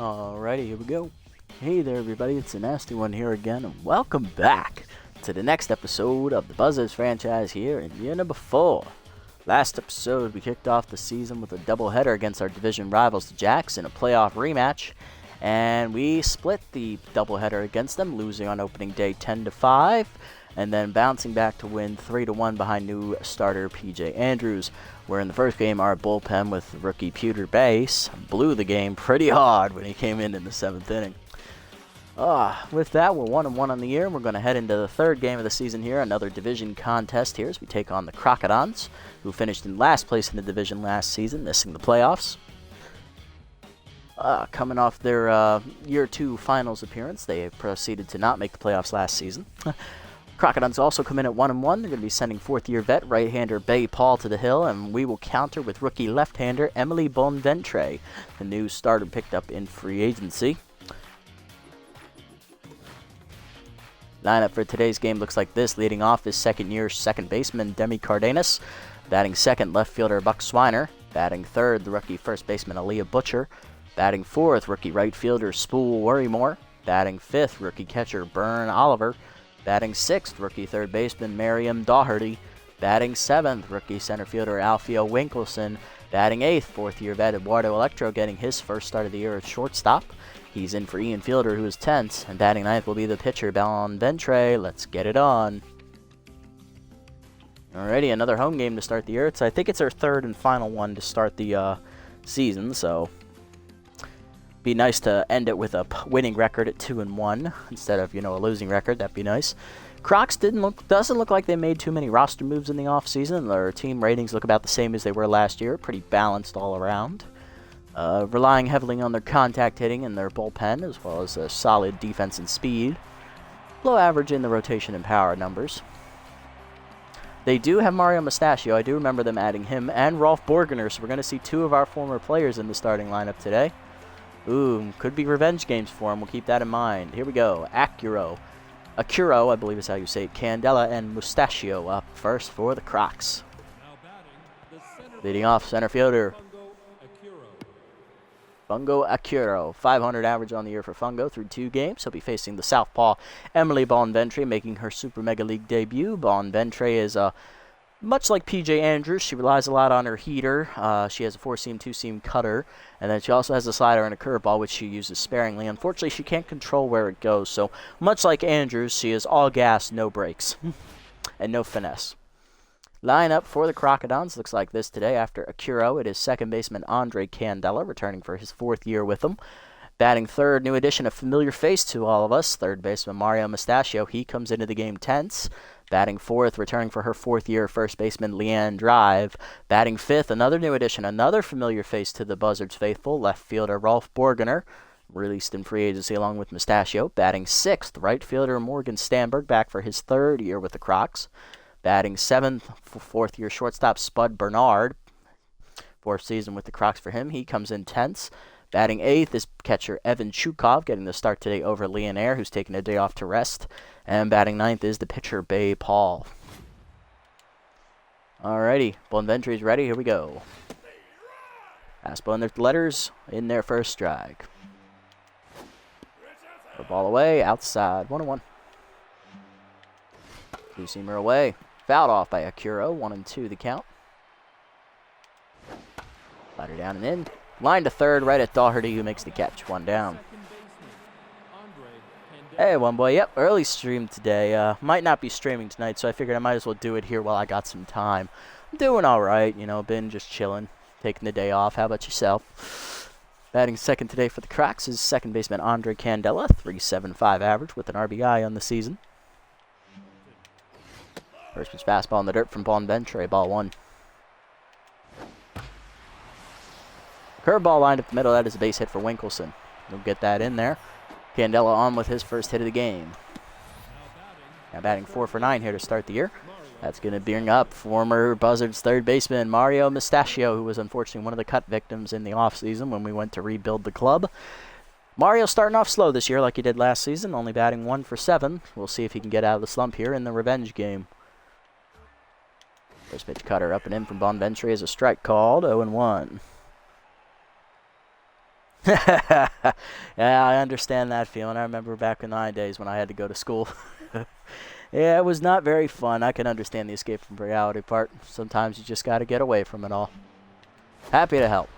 Alrighty, here we go. Hey there everybody, it's a nasty one here again, and welcome back to the next episode of the Buzzards franchise here in year number 4. Last episode, we kicked off the season with a doubleheader against our division rivals, the Jacks, in a playoff rematch, and we split the doubleheader against them, losing on opening day 10-5, and then bouncing back to win 3-1 behind new starter PJ Andrews, where in the first game our bullpen with rookie Pewter Bass blew the game pretty hard when he came in the 7th inning. With that, we're 1-1 on the year. We're going to head into the third game of the season here, another division contest here as we take on the Crocodons, who finished in last place in the division last season, missing the playoffs. Coming off their year 2 finals appearance, they proceeded to not make the playoffs last season. Crocodons also come in at 1-1. They're going to be sending fourth-year vet right-hander Bay Paul to the hill, and we will counter with rookie left-hander Emily Bonventre, the new starter picked up in free agency. Lineup for today's game looks like this. Leading off is second-year second baseman Demi Cardenas. Batting second, left fielder Buck Swiner. Batting third, the rookie first baseman Aaliyah Butcher. Batting fourth, rookie right fielder Spool Worrymore. Batting fifth, rookie catcher Bern Oliver. Batting sixth, rookie third baseman Miriam Doherty. Batting seventh, rookie center fielder Alphia Winkelson. Batting eighth, fourth-year vet Eduardo Electro getting his first start of the year at shortstop. He's in for Ian Fielder, who is 10th, and batting ninth will be the pitcher Bonventre. Let's get it on. Alrighty, another home game to start the year. I think it's our third and final one to start the season, so be nice to end it with a winning record at 2-1 instead of, a losing record. That'd be nice. Crocs doesn't look like they made too many roster moves in the offseason. Their team ratings look about the same as they were last year. Pretty balanced all around. Relying heavily on their contact hitting and their bullpen, as well as a solid defense and speed. Low average in the rotation and power numbers. They do have Mario Mustachio. I do remember them adding him and Rolf Borgener, so we're going to see 2 of our former players in the starting lineup today. Ooh, could be revenge games for him. We'll keep that in mind. Here we go. Acuro, I believe is how you say it. Candela and Mustachio up first for the Crocs. Leading off, center fielder Fungo Acuro, 500 average on the year for Fungo through 2 games. He'll be facing the southpaw Emily Bonventre, making her Super Mega League debut. Bonventre is much like PJ Andrews. She relies a lot on her heater. She has a 4-seam, 2-seam cutter, and then she also has a slider and a curveball, which she uses sparingly. Unfortunately, she can't control where it goes, so much like Andrews, she is all gas, no brakes, and no finesse. Lineup for the Crocodons looks like this today. After Acuro, it is second baseman Andre Candela, returning for his 4th year with them. Batting third, new addition, a familiar face to all of us, third baseman Mario Mustachio. He comes into the game tense. Batting fourth, returning for her 4th year, first baseman Leanne Drive. Batting fifth, another new addition, another familiar face to the Buzzards faithful, left fielder Rolf Borgener, released in free agency along with Mustachio. Batting sixth, right fielder Morgan Stanberg, back for his 3rd year with the Crocs. Batting 7th, 4th year shortstop Spud Bernard, 4th season with the Crocs for him. He comes in tense. Batting 8th is catcher Evan Chukoff, getting the start today over Leonaire, who's taking a day off to rest. And batting 9th is the pitcher Bay Paul. Alrighty, Bonventre's ready. Here we go. Fastball in their letters in their first strike. The ball away, outside, 1-1. 2-seamer away. Fouled off by Acuro, 1-2 the count. Slider down and in. Line to third, right at Doherty, who makes the catch. 1 down. Hey, one boy. Yep, early stream today. Might not be streaming tonight, so I figured I might as well do it here while I got some time. I'm doing all right, been just chilling, taking the day off. How about yourself? Batting second today for the Crocs is second baseman Andre Candela, 3.75 average with an RBI on the season. First pitch fastball in the dirt from Bonventre, ball 1. Curveball lined up the middle. That is a base hit for Winkelson. He'll get that in there. Candela on with his first hit of the game. Now batting 4 for 9 here to start the year. That's going to bring up former Buzzards third baseman Mario Mustachio, who was unfortunately one of the cut victims in the offseason when we went to rebuild the club. Mario starting off slow this year like he did last season, only batting 1 for 7. We'll see if he can get out of the slump here in the revenge game. First pitch cutter up and in from Bonventre is a strike called, 0-1. Yeah, I understand that feeling. I remember back in my days when I had to go to school. Yeah, it was not very fun. I can understand the escape from reality part. Sometimes you just got to get away from it all. Happy to help.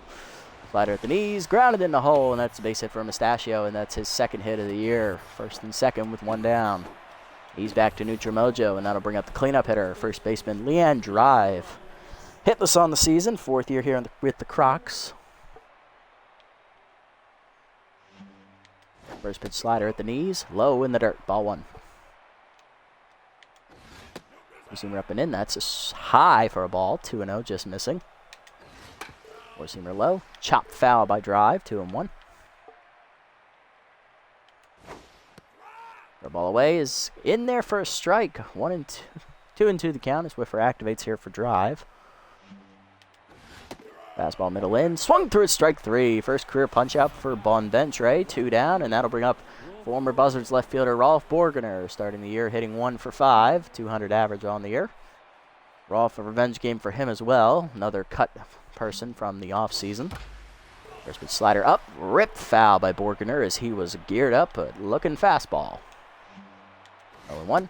Slider at the knees, grounded in the hole, and that's a base hit for Mustachio, and that's his second hit of the year. First and second with one down. He's back to neutral mojo, and that'll bring up the cleanup hitter, first baseman Leanne Drive. Hitless on the season, fourth year here with the Crocs. First pitch slider at the knees, low in the dirt, ball one. Four-seamer up and in, that's a high for a ball, 2-0, just missing. Four-seamer low, chopped foul by Drive, 2-1. The ball away is in there for a strike, 1-2. 2-2 the count as Whiffer activates here for Drive. Fastball middle in, swung through it, strike three. First career punch out for Bonventre, 2 down, and that'll bring up former Buzzards left fielder Rolf Borgener, starting the year hitting 1 for 5, 200 average on the year. Rolf, a revenge game for him as well, another cut person from the offseason. First pitch slider up, ripped foul by Borgener as he was geared up, but looking fastball. 0-1,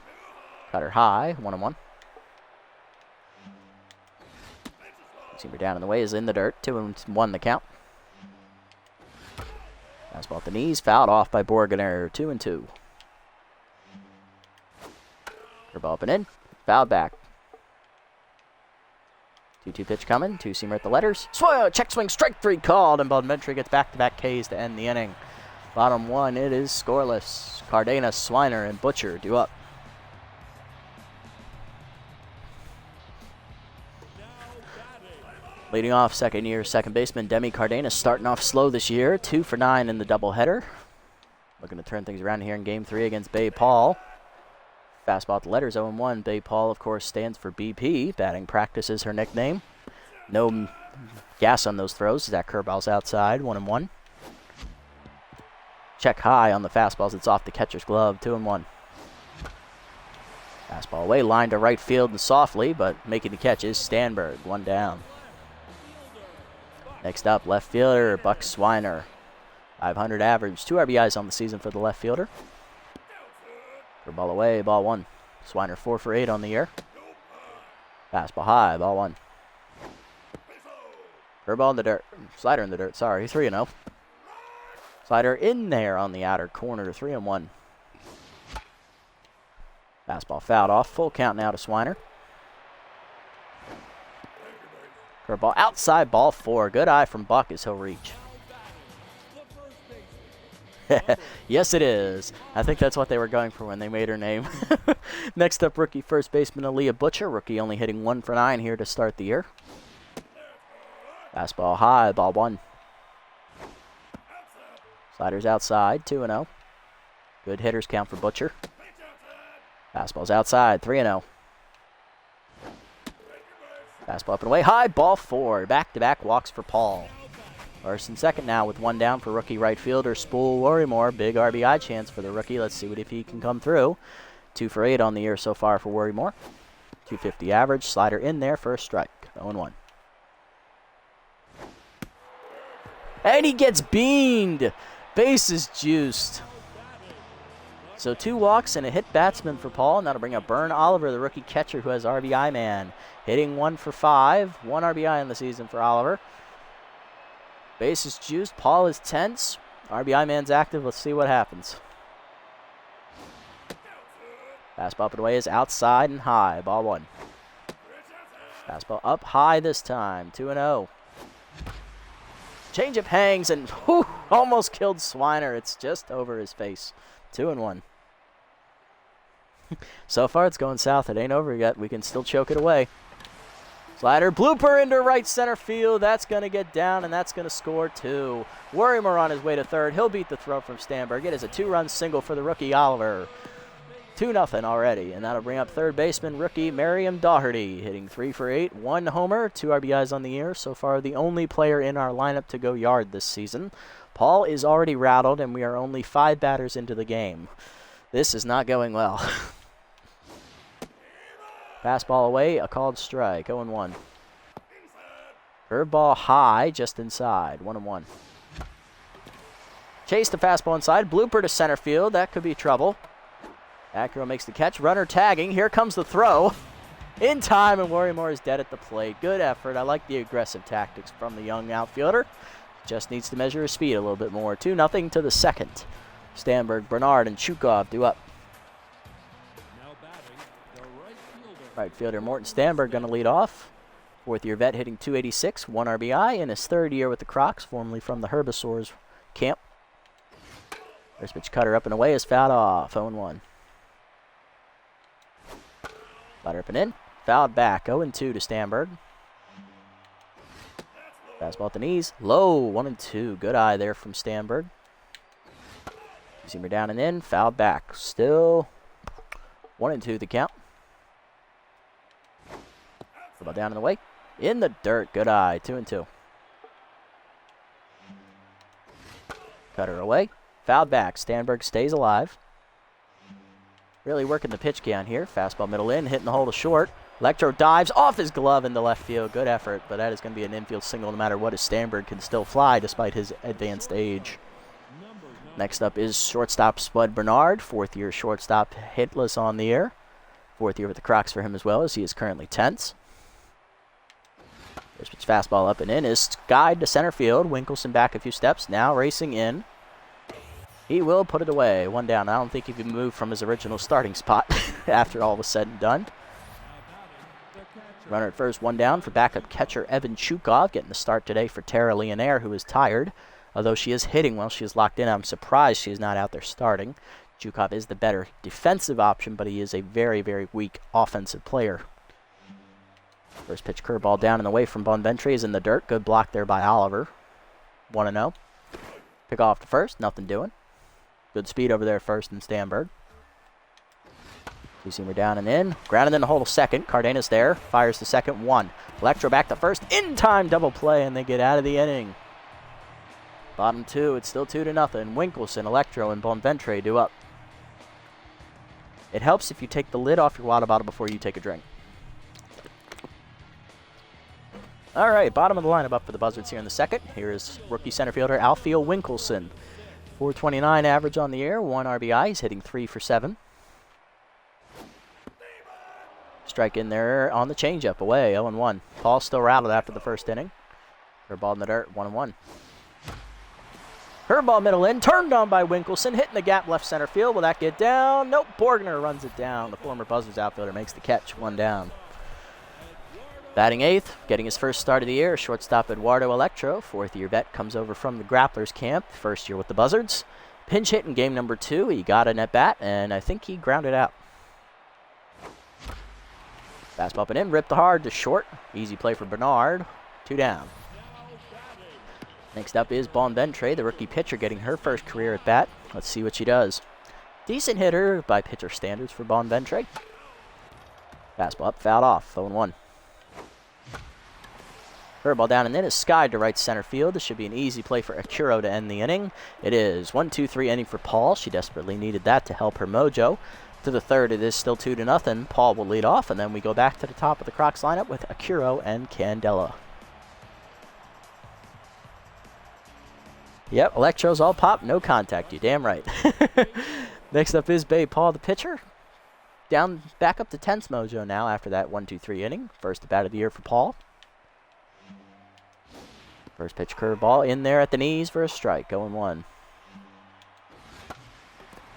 cutter high, 1-1. Seamer down in the way is in the dirt, 2-1 the count. Fastball at the knees, fouled off by Borgener, 2-2. Curveball up and in, fouled back. 2-2 pitch coming, two-seamer at the letters. Check swing, strike three called, and Bonventre gets back-to-back Ks to end the inning. Bottom one, it is scoreless. Cardenas, Swiner, and Butcher due up. Leading off second year second baseman Demi Cardenas starting off slow this year, 2 for 9 in the doubleheader. Looking to turn things around here in game 3 against Bay Paul. Fastball at the letters, 0-1. Bay Paul, of course, stands for BP. Batting practice is her nickname. No gas on those throws. That curveball's outside, 1-1. Check high on the fastballs. It's off the catcher's glove, 2-1. Fastball away, line to right field and softly, but making the catch is Stanberg, 1 down. Next up, left fielder Buck Swiner. 500 average, 2 RBIs on the season for the left fielder. Ball away, ball 1. Swiner 4 for 8 on the year. Fastball high, ball 1. Curveball in the dirt. Slider in the dirt, sorry, 3-0. Slider in there on the outer corner, 3-1. Fastball fouled off, full count now to Swiner. Curveball outside, ball 4. Good eye from Buck as he'll reach. Yes, it is. I think that's what they were going for when they made her name. Next up, rookie first baseman Aaliyah Butcher. Rookie only hitting 1 for 9 here to start the year. Fastball high, ball 1. Sliders outside, 2-0. Good hitters count for Butcher. Fastball's outside, 3-0. Fastball up and away, high, ball 4. Back-to-back walks for Paul. First and second now with 1 down for rookie right fielder Spool Worrymore. Big RBI chance for the rookie. Let's see if he can come through. 2 for 8 on the year so far for Worrymore. 250 average. Slider in there for a strike. 0-1. And he gets beamed. Bases juiced. So 2 walks and a hit batsman for Paul, and that'll bring up Bern Oliver, the rookie catcher who has RBI man. Hitting 1 for 5. 1 RBI in the season for Oliver. Base is juiced. Paul is tense. RBI man's active. Let's see what happens. Fastball up and away is outside and high. Ball 1. Fastball up high this time. 2-0. Changeup hangs and almost killed Swiner. It's just over his face. 2-1. So far it's going south. It ain't over yet. We can still choke it away. Slider, blooper into right center field. That's going to get down, and that's going to score 2. Worrymore on his way to third. He'll beat the throw from Stanberg. It is a 2-run single for the rookie Oliver. 2-0 already, and that'll bring up third baseman rookie Miriam Doherty, hitting 3 for 8, 1 homer, 2 RBIs on the year. So far the only player in our lineup to go yard this season. Paul is already rattled, and we are only 5 batters into the game. This is not going well. Fastball away, a called strike, 0-1. Curveball high, just inside, 1-1. Chase the fastball inside. Blooper to center field. That could be trouble. Acura makes the catch. Runner tagging. Here comes the throw. In time, and Warrior is dead at the plate. Good effort. I like the aggressive tactics from the young outfielder. Just needs to measure his speed a little bit more. 2-0 to the second. Stanberg, Bernard, and Chukoff due up. Right fielder Morton Stanberg going to lead off. Fourth-year vet hitting .286, 1 RBI in his third year with the Crocs, formerly from the Herbisaurs camp. First pitch cutter up and away is fouled off, 0-1. Slider up and in, fouled back, 0-2 to Stanberg. Fastball at the knees, low, 1-2. Good eye there from Stanberg. Two-seamer down and in, fouled back. Still 1-2 the count. Ball down and away. In the dirt, good eye, 2-2. Cutter away, fouled back. Stanberg stays alive. Really working the pitch count here. Fastball middle in, hitting the hole to short. Electro dives off his glove into left field. Good effort, but that is going to be an infield single no matter what, as Stanberg can still fly despite his advanced age. Next up is shortstop Spud Bernard, fourth-year shortstop, hitless on the air. Fourth year with the Crocs for him as well, as he is currently tense. First pitch fastball up and in is skied to center field. Winkelson back a few steps, now racing in. He will put it away, 1 down. I don't think he can move from his original starting spot after all was said and done. Runner at first, 1 down for backup catcher Evan Chukoff, getting the start today for Tara Leonaire, who is tired. Although she is hitting well, she is locked in. I'm surprised she is not out there starting. Chukoff is the better defensive option, but he is a very, very weak offensive player. First pitch curveball down and away from Bonventre is in the dirt. Good block there by Oliver. 1-0. Pick off to first, nothing doing. Good speed over there at first in Stanberg. Two-seamer down and in. Grounded in the hole to second. Cardenas there. Fires to second. 1. Electro back to first. In time double play, and they get out of the inning. Bottom 2. It's still 2-0. Winkelson, Electro, and Bonventre due up. It helps if you take the lid off your water bottle before you take a drink. All right, bottom of the lineup up for the Buzzards here in the second. Here is rookie center fielder Alphia Winkelson. .429 average on the air, 1 RBI. He's hitting 3 for 7. Strike in there on the changeup, away, 0-1. Paul still rattled after the first inning. Curveball in the dirt, 1-1. Curveball middle in, turned on by Winkelson, hitting the gap left center field. Will that get down? Nope, Borgener runs it down. The former Buzzards outfielder makes the catch, 1 down. Batting 8th, getting his first start of the year, shortstop Eduardo Electro, fourth-year vet, comes over from the Grapplers camp, first year with the Buzzards. Pinch hit in game number 2, he got an at-bat, and I think he grounded out. Fastball up and in, ripped hard to short. Easy play for Bernard, 2 down. Next up is Bonventre, the rookie pitcher, getting her first career at-bat. Let's see what she does. Decent hitter by pitcher standards for Bonventre. Fastball up, fouled off, 0-1. Curveball down and then is skied to right center field. This should be an easy play for Akuro to end the inning. It is 1-2-3 inning for Paul. She desperately needed that to help her mojo. To the third, it is still 2-0. Paul will lead off, and then we go back to the top of the Crocs lineup with Akuro and Candela. Yep, Electro's all pop, no contact. You damn right. Next up is Bay Paul, the pitcher. Down, back up to 10th mojo now after that 1-2-3 inning. First at bat of the year for Paul. First pitch curveball in there at the knees for a strike, 0-1.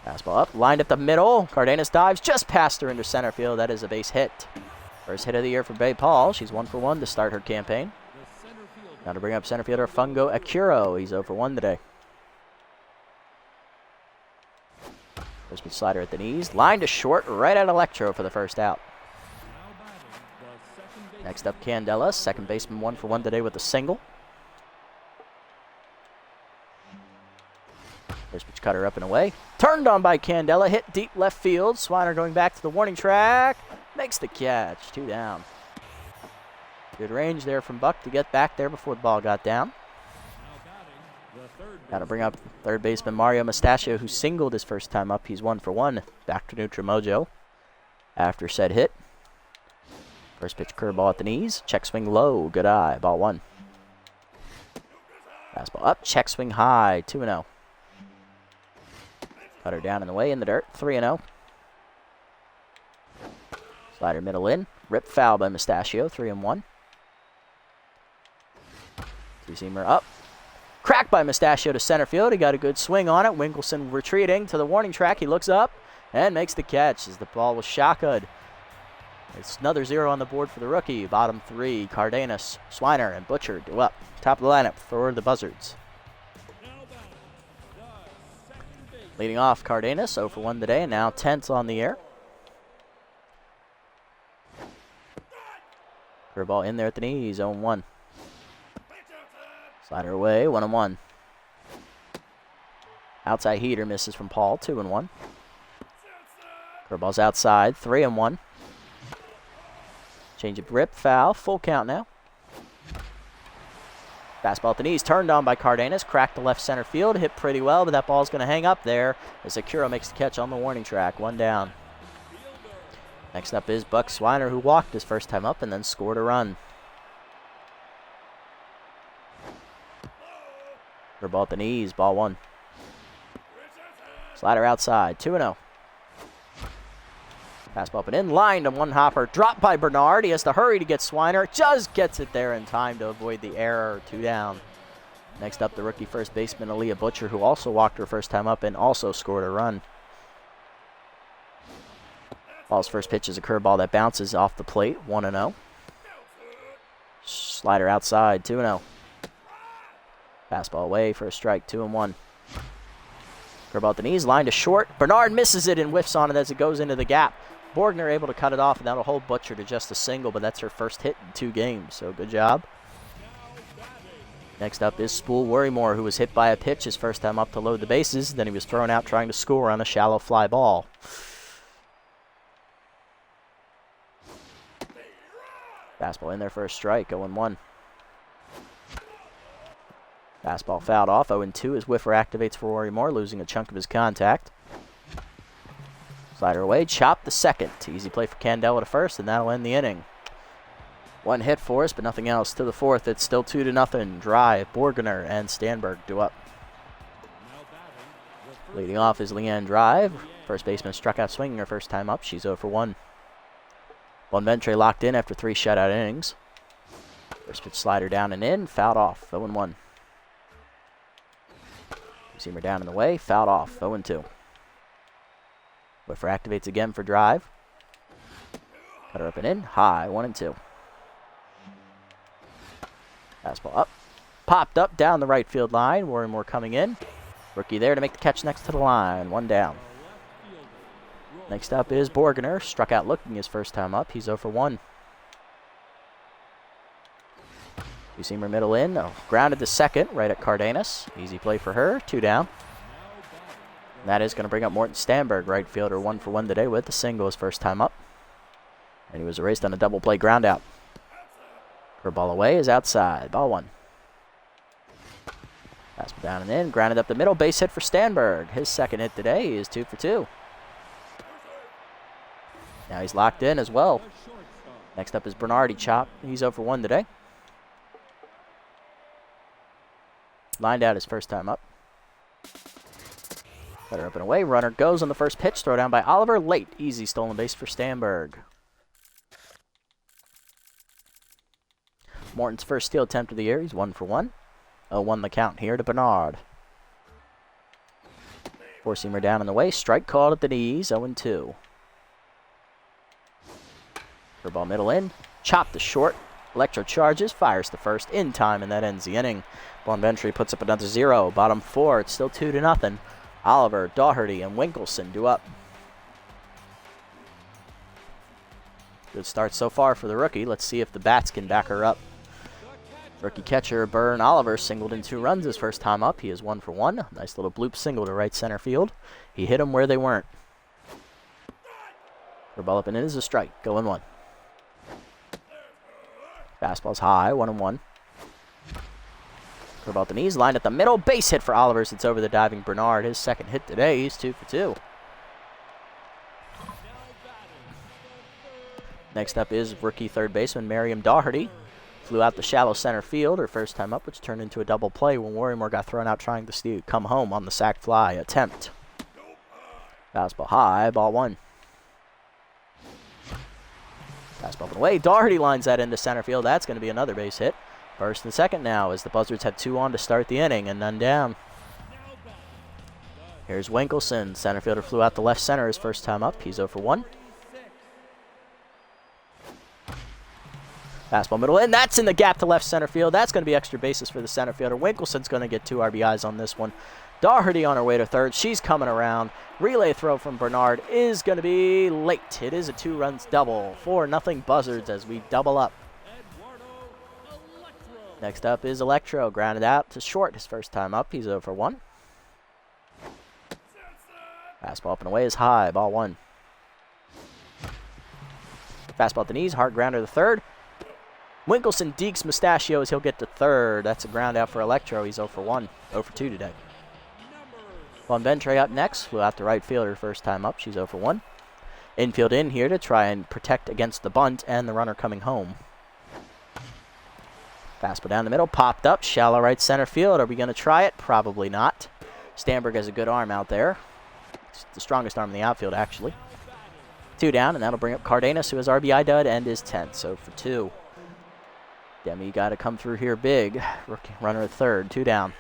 Fastball up, lined up the middle. Cardenas dives just past her into center field. That is a base hit. First hit of the year for Bay Paul. She's 1 for 1 to start her campaign. Now to bring up center fielder Fungo Akuro. He's 0 for 1 today. First pitch slider at the knees. Line to short, right at Electro for the first out. Next up, Candela. Second baseman 1 for 1 today with a single. First pitch cutter up and away. Turned on by Candela. Hit deep left field. Swiner going back to the warning track. Makes the catch. 2 down. Good range there from Buck to get back there before the ball got down. Got to bring up third baseman Mario Mustachio, who singled his first time up. He's 1 for 1. Back to neutral mojo after said hit. First pitch curveball at the knees. Check swing low. Good eye. Ball 1. Fastball up. Check swing high. 2-0. Cutter down in the way in the dirt. 3-0. Slider middle in. Rip foul by Mustachio. 3-1. Two-seamer up. Cracked by Mustachio to center field. He got a good swing on it. Winkelson retreating to the warning track. He looks up and makes the catch as the ball was shotgunned. It's another 0 on the board for the rookie. Bottom 3, Cardenas, Swiner, and Butcher do up. Top of the lineup for the Buzzards. Leading off, Cardenas, 0 for 1 today, and now 10th on the air. Curveball in there at the knees, 0-1. Slider away, 1-1. Outside heater misses from Paul, 2-1. Curveball's outside, 3-1. Change of rip, foul, full count now. Fastball at the knees, turned on by Cardenas, cracked the left center field, hit pretty well, but that ball's going to hang up there as Akira makes the catch on the warning track, 1 down. Next up is Buck Swiner, who walked his first time up and then scored a run. Ball at the knees, ball 1. Slider outside, 2-0. Fastball up and in, line to 1 hopper, dropped by Bernard. He has to hurry to get Swiner, just gets it there in time to avoid the error, 2 down. Next up, the rookie first baseman, Aaliyah Butcher, who also walked her first time up and also scored a run. Ball's first pitch is a curveball that bounces off the plate, 1-0. Slider outside, 2-0. Fastball away for a strike, 2-1. Curveball at the knees, line to short. Bernard misses it and whiffs on it as it goes into the gap. Borgener able to cut it off, and that'll hold Butcher to just a single, but that's her first hit in 2 games, so good job. Next up is Spool Worrymore, who was hit by a pitch his first time up to load the bases. Then he was thrown out trying to score on a shallow fly ball. Fastball in there for a strike, 0-1. Fastball fouled off, 0-2 as Whiffer activates for Worrymore, losing a chunk of his contact. Slider away, chop the second. Easy play for Candela to first, and that'll end the inning. 1 hit for us, but nothing else. To the 4th, it's still 2-0. Drive, Borgener and Stanberg do up. Leading off is Leanne Drive. First baseman struck out swinging her first time up. She's 0 for 1. Bonventre locked in after 3 shutout innings. First pitch slider down and in, fouled off, 0-1. Seamer down in the way, fouled off, 0-2. Whiffer activates again for Drive. Cutter up and in, high, 1-2. Fastball up, popped up down the right field line. Worrymore coming in. Rookie there to make the catch next to the line, 1 down. Next up is Borgener, struck out looking his first time up. He's 0 for 1. Two-seamer middle in, grounded to second, right at Cardenas. Easy play for her, 2 down. And that is going to bring up Morton Stanberg, right fielder, 1 for 1 today with the single his first time up. And he was erased on a double play ground out. Curveball away is outside, ball 1. Fastball down and in, grounded up the middle, base hit for Stanberg. His second hit today is 2 for 2. Now he's locked in as well. Next up is Bernard, he chopped. He's 0 for 1 today. Lined out his first time up. Cutter up and away. Runner goes on the first pitch. Throw down by Oliver. Late. Easy stolen base for Stanberg. Morton's first steal attempt of the year. He's 1 for 1. 0-1 the count here to Bernard. 4-seamer down in the way. Strike called at the knees. 0-2. Curveball middle in. Chopped to short. Electro charges. Fires the first in time, and that ends the inning. Bonventre puts up another 0. Bottom 4, it's still 2-0. Oliver, Doherty, and Winkelson do up. Good start so far for the rookie. Let's see if the bats can back her up. Rookie catcher Burn Oliver singled in 2 runs his first time up. He is 1 for 1. Nice little bloop single to right center field. He hit them where they weren't. Ball up and in is a strike. 0-1. Fastball's high, 1-1. Curveball at the knees, lined at the middle. Base hit for Olivers. It's over the diving Bernard. His second hit today. He's 2 for 2. Next up is rookie third baseman Miriam Doherty. Flew out the shallow center field her first time up, which turned into a double play when Worrymore got thrown out trying to come home on the sac fly attempt. Fastball high, ball 1. Fastball up and away. Doherty lines that into center field. That's going to be another base hit. First and second now as the Buzzards have 2 on to start the inning and none down. Here's Winkelson. Center fielder flew out to left center his first time up. He's 0 for 1. Fastball middle in. That's in the gap to left center field. That's going to be extra bases for the center fielder. Winkelson's going to get 2 RBIs on this one. Doherty on her way to third. She's coming around. Relay throw from Bernard is going to be late. It is a 2-runs double. 4-0 Buzzards as we double up. Next up is Electro. Grounded out to short his first time up. He's 0 for 1. Fastball up and away is high. Ball 1. Fastball at the knees. Hard grounder to third. Winkelson dekes Mustachio as he'll get to third. That's a ground out for Electro. He's 0 for 1. 0 for 2 today. Bonventre up next. Flew out to right fielder first time up. She's 0 for 1. Infield in here to try and protect against the bunt and the runner coming home. Fastball down the middle. Popped up. Shallow right center field. Are we going to try it? Probably not. Stanberg has a good arm out there. It's the strongest arm in the outfield, actually. 2 down, and that'll bring up Cardenas, who has RBI dud and is 10th. So for 2. Demi got to come through here big. Rookie runner at third. 2 down.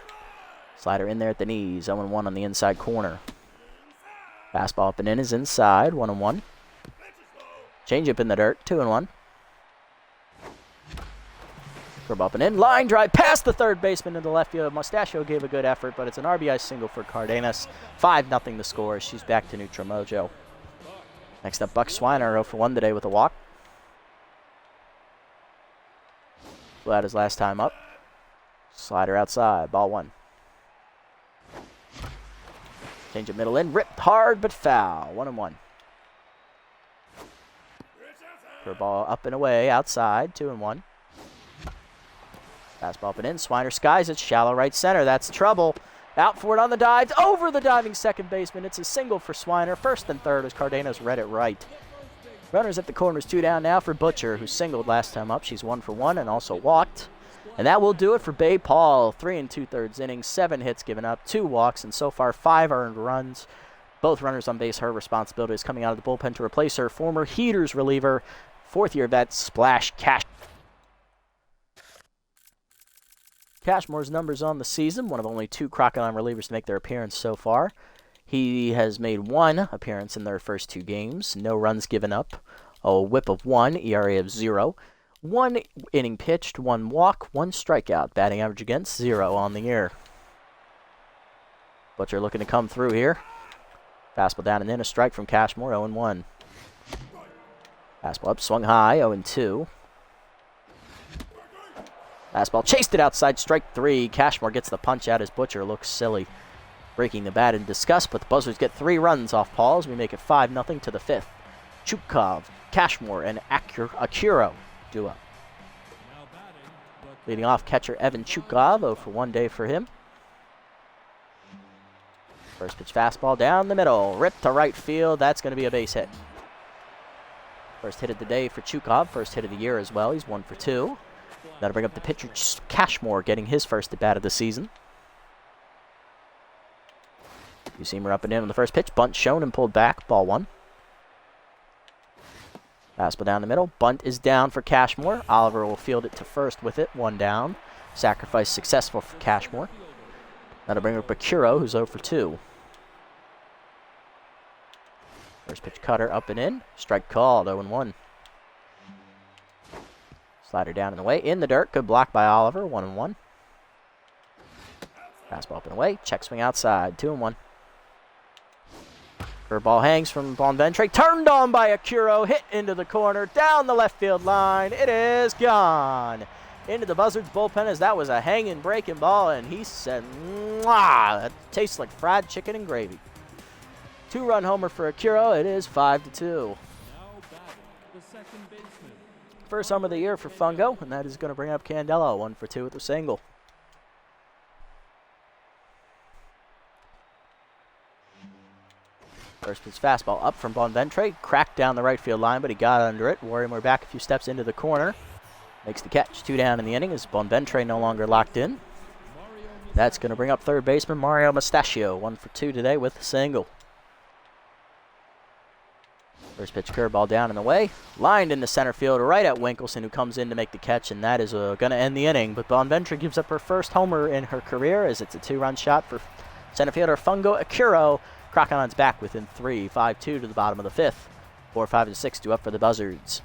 Slider in there at the knees. 0-1 on the inside corner. Fastball up and in is inside. 1-1. Changeup in the dirt. 2-1. Curve up and in. Line drive past the third baseman to the left field. Mustachio gave a good effort, but it's an RBI single for Cardenas. 5-0 the score. She's back to neutral mojo. Next up, Buck Swiner. 0 for 1 today with a walk. Flew out his last time up. Slider outside. Ball 1. Change of middle in. Ripped hard but foul. 1-1. Curveball up and away. Outside. 2-1. Fastball up and in. Swiner skies it. Shallow right center. That's trouble. Out for it on the dive. Over the diving second baseman. It's a single for Swiner. First and third as Cardenas read it right. Runners at the corners. 2 down now for Butcher, who singled last time up. She's 1 for 1 and also walked. And that will do it for Bae Paul. 3 2/3 innings, 7 hits given up, 2 walks, and so far 5 earned runs. Both runners on base. Her responsibility is coming out of the bullpen to replace her former Heaters reliever, 4th-year vet Splash Cash. Cashmore's numbers on the season, one of only 2 Crocodile relievers to make their appearance so far. He has made 1 appearance in their first 2 games. No runs given up. A whip of 1, ERA of 0. 1 inning pitched, 1 walk, 1 strikeout. Batting average against 0 on the year. Butcher looking to come through here. Fastball down and in. A strike from Cashmore, 0-1. Fastball up, swung high, 0-2. Fastball chased it outside, strike 3. Cashmore gets the punch out as Butcher looks silly. Breaking the bat in disgust, but the Buzzards get 3 runs off Paul as we make it 5-0 to the 5th. Chukoff, Cashmore, and Akuro do up. Leading off catcher Evan Chukoff, 0 for 1 day for him. First pitch fastball down the middle, ripped to right field. That's going to be a base hit. First hit of the day for Chukoff, first hit of the year as well. He's 1 for 2. That'll bring up the pitcher Cashmore, getting his first at bat of the season. Two-seamer up and in on the first pitch. Bunt shown and pulled back. Ball 1. Fastball down the middle. Bunt is down for Cashmore. Oliver will field it to first with it. 1 down. Sacrifice successful for Cashmore. That'll bring up Akuro, who's 0 for 2. First pitch cutter up and in. Strike called. 0-1. Slider down and away. In the dirt. Good block by Oliver. 1-1. Fastball up and away. Check swing outside. 2-1. Curveball hangs from Bonventre. Turned on by Akuro. Hit into the corner. Down the left field line. It is gone. Into the Buzzards bullpen as that was a hanging breaking ball. And he said, "Mwah, that tastes like fried chicken and gravy." 2-run homer for Akuro. It is 5-2. First homer of the year for Fungo, and that is going to bring up Candelo, 1 for 2 with a single. First pitch fastball up from Bonventre, cracked down the right field line, but he got under it. Warrior back a few steps into the corner, makes the catch. 2 down in the inning as Bonventre no longer locked in. That's going to bring up third baseman Mario Mustachio, 1 for 2 today with a single. First pitch curveball down and away. Lined into center field right at Winkelson, who comes in to make the catch, and that is going to end the inning. But Bonventre gives up her first homer in her career as it's a 2-run shot for center fielder Fungo Akiro. Crocodile's back within 3, 5-2 to the bottom of the 5th. 4, 5, and 6 due up for the Buzzards.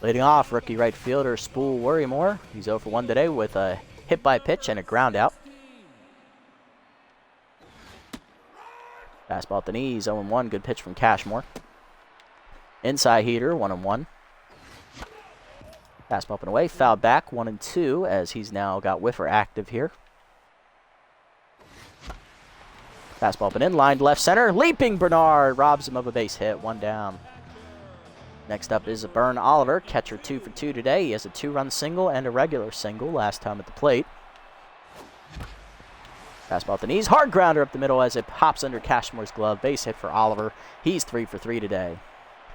Leading off, rookie right fielder Spool Worrymore. He's 0 for 1 today with a hit by pitch and a ground out. Fastball at the knees, 0-1. Good pitch from Cashmore. Inside heater, 1-1. Fastball up and away, fouled back, 1-2, as he's now got whiffer active here. Fastball up and in, lined left center. Leaping Bernard robs him of a base hit, 1 down. Next up is Bern Oliver, catcher 2 for 2 today. He has a 2-run single and a regular single last time at the plate. Fastball at the knees, hard grounder up the middle as it pops under Cashmore's glove. Base hit for Oliver. He's 3 for 3 today.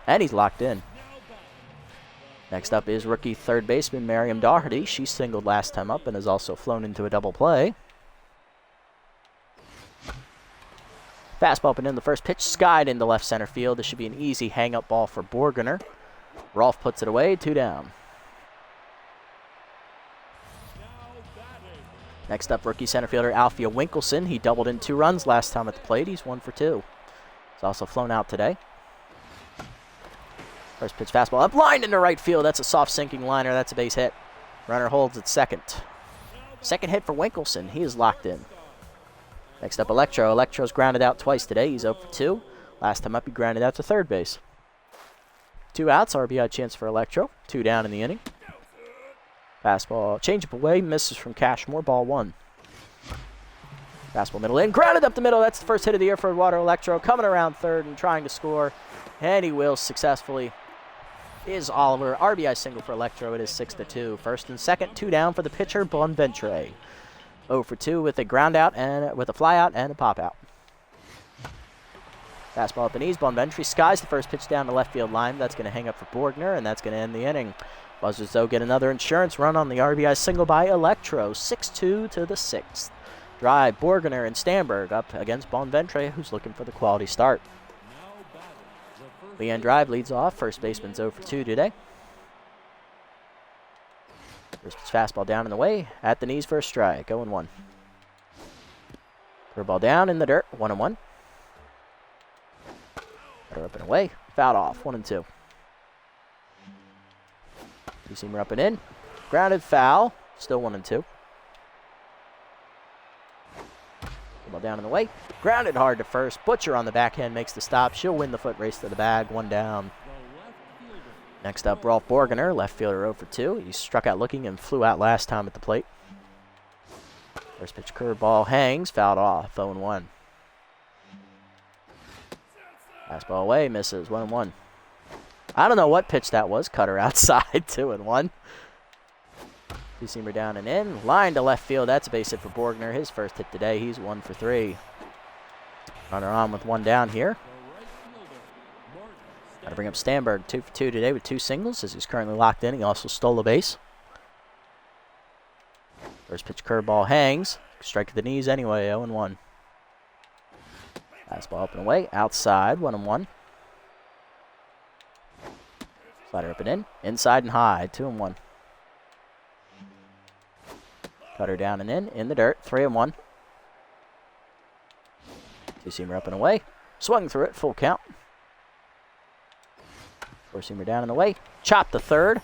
And he's locked in. Next up is rookie third baseman Miriam Doherty. She singled last time up and has also flown into a double play. Fastball up and in, the first pitch skied into left center field. This should be an easy hang-up ball for Borgener. Rolf puts it away, 2 down. Next up, rookie center fielder Alphia Winkelson. He doubled in 2 runs last time at the plate. He's 1 for 2. He's also flown out today. First pitch fastball up, lined into right field. That's a soft sinking liner. That's a base hit. Runner holds at second. Second hit for Winkelson. He is locked in. Next up, Electro. Electro's grounded out twice today. He's 0 for 2. Last time up, he grounded out to third base. 2 outs, RBI chance for Electro. 2 down in the inning. Fastball, changeup away, misses from Cashmore, ball 1. Fastball middle in, grounded up the middle. That's the first hit of the year for Eduardo Electro. Coming around third and trying to score, and he will successfully. Is Oliver. RBI single for Electro. It is 6-2. First and second, 2 down for the pitcher, Bonventre. 0 for 2 with a ground out and with a fly out and a pop out. Fastball at the knees. Bonventre skies the first pitch down the left field line. That's going to hang up for Borgener, and that's going to end the inning. Buzzards, though, get another insurance run on the RBI single by Electro. 6-2 to the 6th. Drive, Borgener and Stamberg up against Bonventre, who's looking for the quality start. Leanne Drive leads off. First baseman's 0 for 2 today. First pitch fastball down in the way. At the knees for a strike. 0-1. Curveball down in the dirt. 1-1. Better up and away. Fouled off. 1-2. Two-seamer up and in. Grounded foul. Still 1-2. Ball down in the way. Grounded hard to first. Butcher on the backhand makes the stop. She'll win the foot race to the bag. 1 down. Next up, Rolf Borgener, left fielder 0 for 2. He struck out looking and flew out last time at the plate. First pitch curveball hangs. Fouled off. 0-1. Fastball away. Misses. 1-1. I don't know what pitch that was. Cutter outside. 2-1. Two-seamer down and in. Line to left field. That's a base hit for Borgener. His first hit today. He's 1 for 3. Runner on with 1 down here. Got to bring up Stamberg. 2 for 2 today with 2 singles as he's currently locked in. He also stole a base. First pitch curveball hangs. Strike to the knees anyway. 0-1. Fastball up and away. Outside. 1-1. Slider up and in. Inside and high. 2-1. Cutter down and in the dirt. 3-1. Two-seamer up and away. Swung through it. Full count. Four-seamer down and away. Chop the third.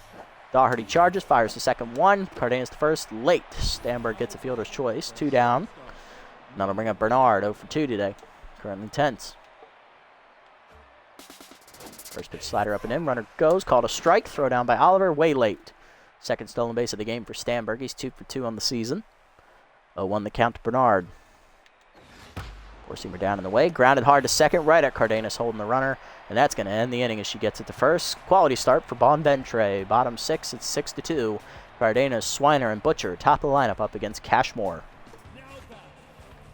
Doherty charges. Fires the second one. Cardenas the first. Late. Stamberg gets a fielder's choice. 2 down. That'll bring up Bernard. 0 for 2 today. Currently tense. First pitch slider up and in. Runner goes. Called a strike. Throw down by Oliver. Way late. Second stolen base of the game for Stamberg. He's 2 for 2 on the season. 0-1 the count to Bernard. Four-seamer down in the way. Grounded hard to second. Right at Cardenas holding the runner. And that's going to end the inning as she gets it to first. Quality start for Bonventre. Bottom 6. It's 6-2. Cardenas, Swiner, and Butcher top of the lineup up against Cashmore.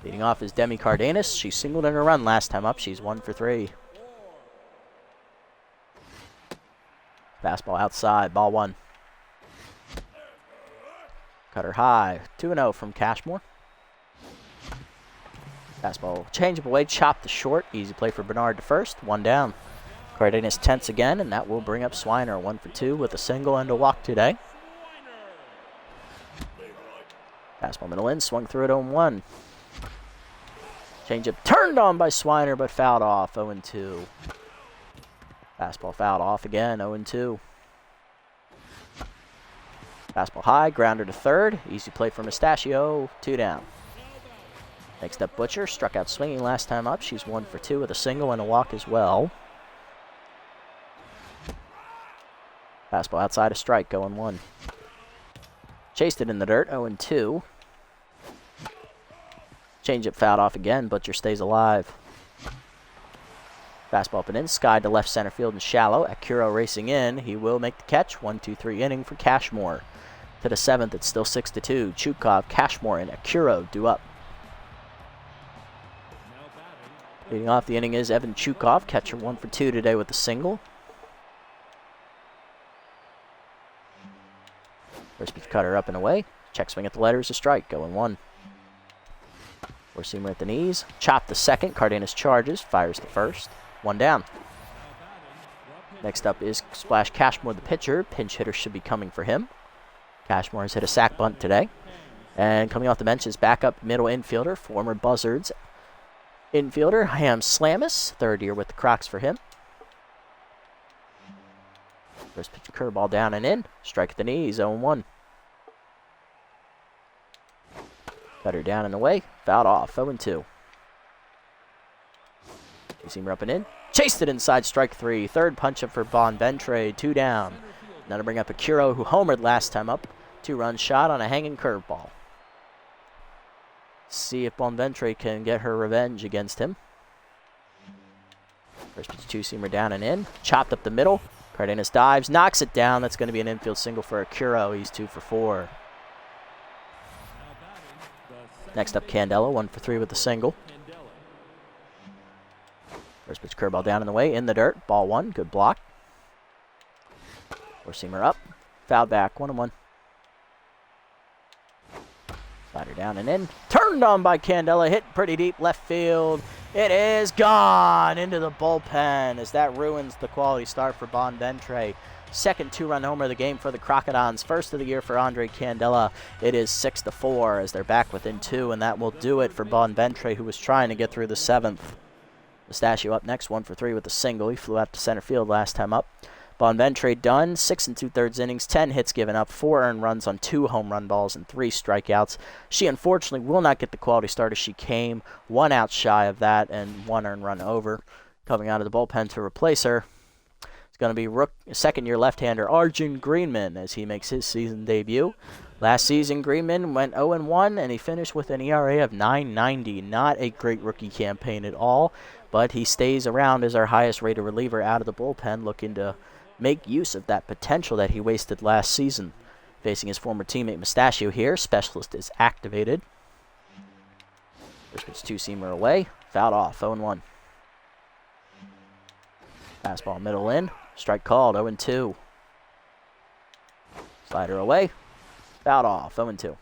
Leading off is Demi Cardenas. She singled in her run last time up. She's 1 for 3. Fastball outside. Ball 1. Cutter high. 2-0 from Cashmore. Fastball changeup away. Chop to short. Easy play for Bernard to first. 1 down. Cardenas tense again, and that will bring up Swiner. 1 for 2 with a single and a walk today. Fastball middle in, swung through it 0-1. Changeup turned on by Swiner, but fouled off. 0-2. Fastball fouled off again. 0-2. Fastball high, grounder to third. Easy play for Mustachio. 2 down. Next up, Butcher struck out swinging last time up. She's 1 for 2 with a single and a walk as well. Fastball outside a strike, 0-1. Chased it in the dirt, 0-2. Changeup fouled off again. Butcher stays alive. Fastball up and in, skied to left center field and shallow. Akuro racing in. He will make the catch. 1-2-3 inning for Cashmore. To the 7th, it's still 6-2. Chukoff, Cashmore, and Akuro due up. Leading off the inning is Evan Chukoff, catcher 1 for 2 today with a single. First pitch cutter up and away. Check swing at the letters, a strike, 0-1. Four-seamer at the knees. Chop the second. Cardenas charges. Fires the first. 1 down. Next up is Splash Cashmore, the pitcher. Pinch hitter should be coming for him. Cashmore has hit a sac bunt today. And coming off the bench is backup middle infielder, former Buzzards infielder, Ham Slamus. 3rd year with the Crocs for him. First pitch curveball down and in. Strike at the knees. 0-1. Cutter down and away. Fouled off. 0-2. Seamer up and in. Chased it inside, strike 3. 3rd punch up for Bonventre. 2 down. Now to bring up Akuro, who homered last time up. 2-run shot on a hanging curveball. See if Bonventre can get her revenge against him. First pitch 2-seamer down and in. Chopped up the middle. Cardenas dives, knocks it down. That's going to be an infield single for Akuro. He's 2 for 4. Next up, Candela, 1 for 3 with a single. First pitch curveball down in the way, in the dirt. Ball 1, good block. Four-seamer up, fouled back, 1-1. Slider down and in. Turned on by Candela, hit pretty deep left field. It is gone into the bullpen as that ruins the quality start for Bonventre. Second 2-run homer of the game for the Crocodons. First of the year for Andre Candela. It is 6-4 as they're back within 2, and that will do it for Bonventre, who was trying to get through the 7th. Mustachio up next, 1 for 3 with a single. He flew out to center field last time up. Bonventre done, 6 2/3 innings, 10 hits given up, 4 earned runs on 2 home run balls and 3 strikeouts. She unfortunately will not get the quality start as she came. 1 out shy of that and 1 earned run over. Coming out of the bullpen to replace her, it's going to be second-year left-hander Arjun Greenman as he makes his season debut. Last season, Greenman went 0-1, and he finished with an ERA of 9.90. Not a great rookie campaign at all, but he stays around as our highest-rated reliever out of the bullpen, looking to make use of that potential that he wasted last season. Facing his former teammate Mustachio here, Specialist is activated. First pitch 2-seamer away, fouled off, 0-1. Fastball middle in. Strike called, 0-2. Slider away. Fouled off, 0-2.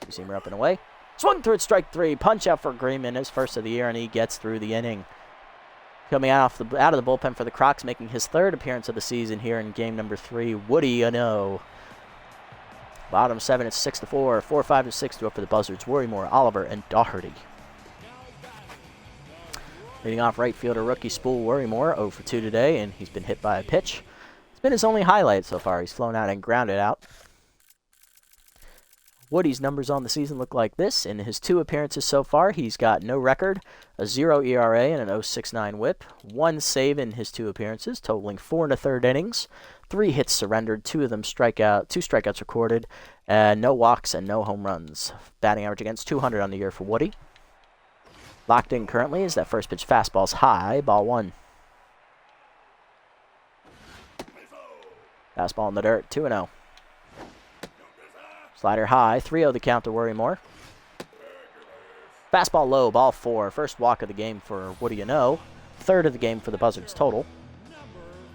2-seamer up and away. Swung through it, strike 3. Punch out for Greenman, his first of the year, and he gets through the inning. Coming out of the bullpen for the Crocs, making his 3rd appearance of the season here in game number 3, Woody Ano. Bottom 7, it's 6-4. 4, 5, and 6 to up for the Buzzards. Worrymore, Oliver, and Doherty. Leading off right fielder rookie Spool Worrymore, 0 for 2 today, and he's been hit by a pitch. It's been his only highlight so far. He's flown out and grounded out. Woody's numbers on the season look like this. In his 2 appearances so far, he's got no record, a 0 ERA, and an 0.69 whip. 1 save in his 2 appearances, totaling 4 1/3 innings. 3 hits surrendered, 2 of them 2 strikeouts recorded, and no walks and no home runs. Batting average against 200 on the year for Woody. Locked in currently is that first pitch fastball's high, ball 1. Fastball in the dirt, 2-0. Slider high, 3-0 the count to Worrymore. Fastball low, ball 4. First walk of the game for Woody Ano. 3rd of the game for the Buzzards total.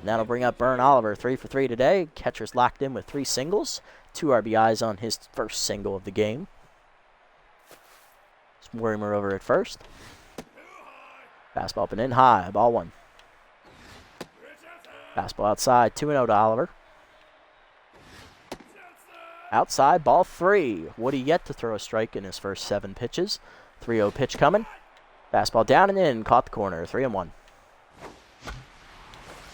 And that'll bring up Bern Oliver, 3 for 3 today. Catcher's locked in with 3 singles. 2 RBIs on his first single of the game. Worrymore over at first. Fastball up and in high, ball 1. Fastball outside, 2-0 to Oliver. Outside, ball 3. Woody yet to throw a strike in his first 7 pitches. 3-0 pitch coming. Fastball down and in, caught the corner, 3-1.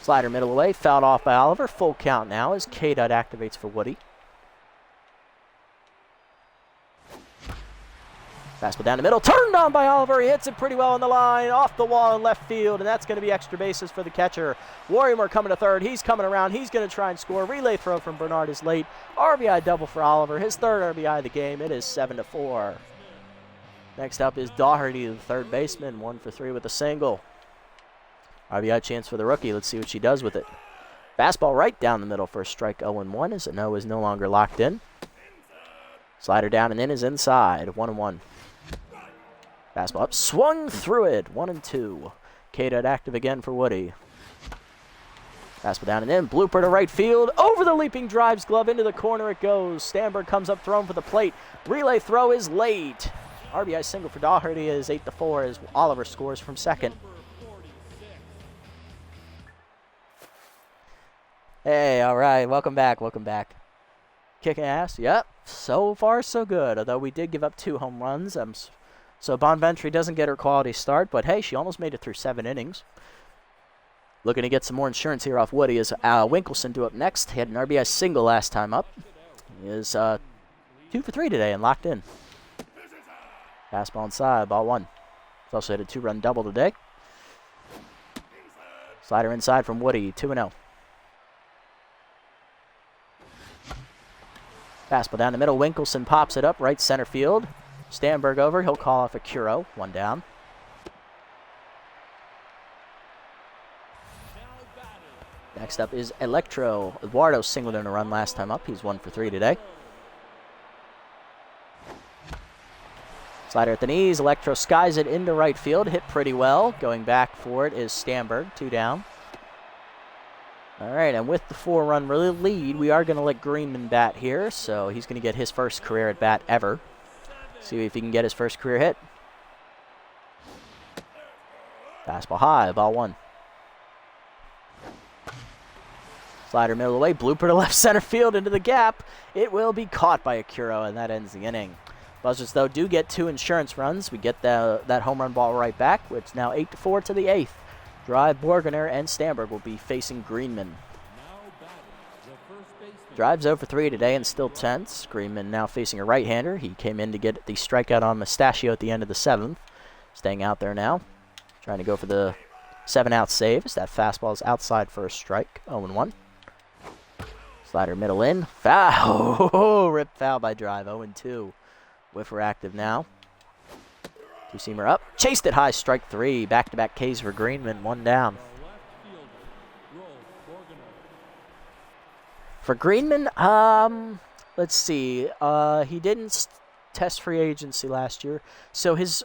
Slider middle away, fouled off by Oliver. Full count now as K-Dot activates for Woody. Fastball down the middle, turned on by Oliver. He hits it pretty well on the line, off the wall in left field, and that's going to be extra bases for the catcher. Warrior coming to third. He's coming around. He's going to try and score. Relay throw from Bernard is late. RBI double for Oliver. His third RBI of the game. It is 7-4. Next up is Doherty, the third baseman, 1 for 3 with a single. RBI chance for the rookie. Let's see what she does with it. Fastball right down the middle for a strike, 0-1, as a no is no longer locked in. Slider down and in is inside, 1-1. Fastball up, swung through it, 1-2. K-Dot active again for Woody. Fastball down and in, blooper to right field, over the leaping drives glove, into the corner it goes. Stanberg comes up, thrown for the plate. Relay throw is late. RBI single for Doherty is 8-4 as Oliver scores from second. Hey, all right, welcome back. Kicking ass, yep, so far so good, although we did give up 2 home runs. So Bonventre doesn't get her quality start, but hey, she almost made it through 7 innings. Looking to get some more insurance here off Woody is Winkelson due up next. He had an RBI single last time up. He is 2 for 3 today and locked in. Fastball inside, ball 1. He's also hit a 2-run double today. Slider inside from Woody, 2-0. Fastball down the middle, Winkelson pops it up, right center field. Stanberg over, he'll call off a Curo, 1 down. Next up is Electro. Eduardo singled in a run last time up. He's 1 for 3 today. Slider at the knees, Electro skies it into right field, hit pretty well. Going back for it is Stanberg, 2 down. All right, and with the 4-run lead, we are going to let Greenman bat here, so he's going to get his first career at bat ever. See if he can get his first career hit. Fastball high, ball 1. Slider middle away, blooper to left center field into the gap. It will be caught by a Curo, and that ends the inning. Buzzards, though, do get 2 insurance runs. We get that home run ball right back, which is now 8-4 to the 8th. Drive, Borgener, and Stanberg will be facing Greenman. Drives 0 for 3 today and still tense. Greenman now facing a right-hander. He came in to get the strikeout on Mustachio at the end of the 7th. Staying out there now. Trying to go for the 7-out save as that fastball is outside for a strike. 0-1. Slider middle in. Foul. Ripped foul by Drive. 0-2. Whiffer active now. 2-seamer up. Chased it high. Strike 3. Back-to-back Ks for Greenman. 1 down. For Greenman, let's see. He didn't test free agency last year, so his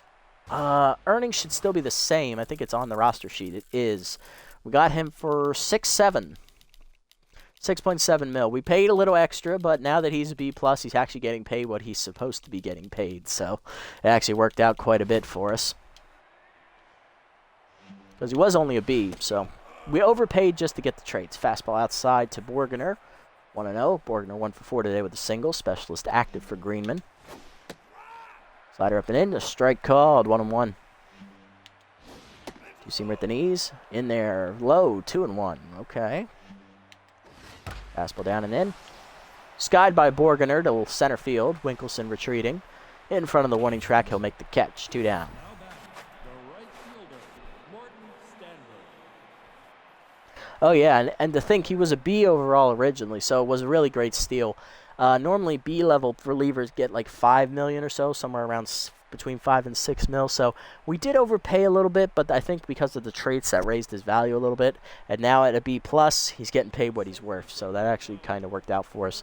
earnings should still be the same. I think it's on the roster sheet. It is. We got him for 6.7 mil. We paid a little extra, but now that he's a B+, he's actually getting paid what he's supposed to be getting paid. So it actually worked out quite a bit for us. Because he was only a B, so we overpaid just to get the traits. Fastball outside to Borgener. 1-0. Borgener 1 for 4 today with a single. Specialist active for Greenman. Slider up and in. A strike called. 1-1. 2-seamer at the knees. In there. Low. 2-1. Okay. Fastball down and in. Skied by Borgener to center field. Winkelson retreating. In front of the warning track, he'll make the catch. 2 down. Oh, yeah, and to think he was a B overall originally, so it was a really great steal. Normally, B-level relievers get like $5 million or so, somewhere around between 5 and 6 mil. So we did overpay a little bit, but I think because of the traits, that raised his value a little bit. And now at a B+, he's getting paid what he's worth, so that actually kind of worked out for us.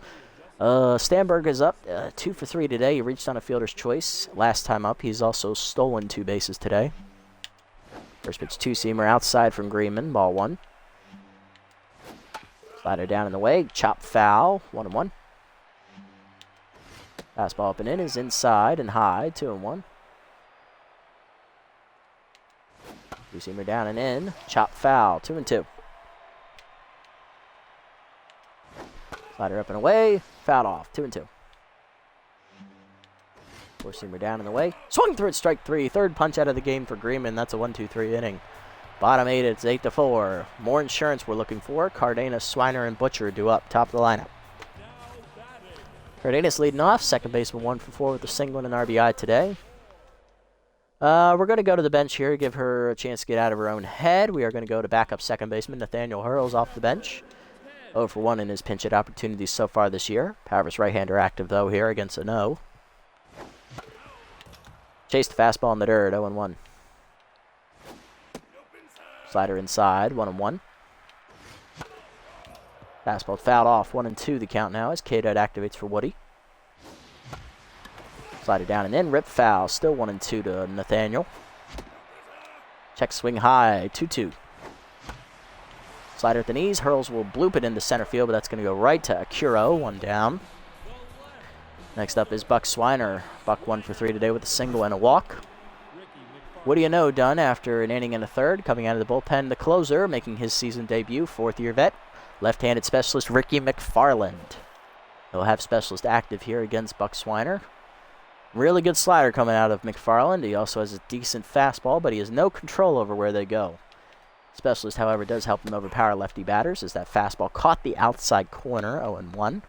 Stanberg is up 2 for 3 today. He reached on a fielder's choice last time up. He's also stolen 2 bases today. First pitch 2-seamer outside from Greenman, ball 1. Slider down in the way, chop foul, 1-1. Fastball up and in is inside and high, 2-1. Two-seamer down and in. Chop foul. 2-2. Slider up and away. Fouled off. 2-2. Four-seamer down and away. Swung through it. Strike three. Third punch out of the game for Greenman. That's a 1-2-3 inning. Bottom eight, it's 8-4. More insurance we're looking for. Cardenas, Swiner, and Butcher due up. Top of the lineup. Cardenas leading off. Second baseman 1 for 4 with a single and an RBI today. We're going to go to the bench here, give her a chance to get out of her own head. We are going to go to backup second baseman Nathaniel Hurls off the bench. 0 for 1 in his pinch hit opportunities so far this year. Power's right-hander active, though, here against a no. Chased the fastball in the dirt, 0-1. Slider inside, 1-1. Fastball fouled off, 1-2 the count now as K-Dot activates for Woody. Slider down and in, rip foul, still 1-2 to Nathaniel. Check swing high, 2-2. Slider at the knees, Hurls will bloop it into center field, but that's going to go right to Akuro, 1 down. Next up is Buck Swiner. Buck 1 for 3 today with a single and a walk. What do you know, done after an inning and a third, coming out of the bullpen, the closer, making his season debut, fourth-year vet, left-handed specialist Ricky McFarland. He'll have specialist active here against Buck Swiner. Really good slider coming out of McFarland. He also has a decent fastball, but he has no control over where they go. Specialist, however, does help him overpower lefty batters as that fastball caught the outside corner, 0-1.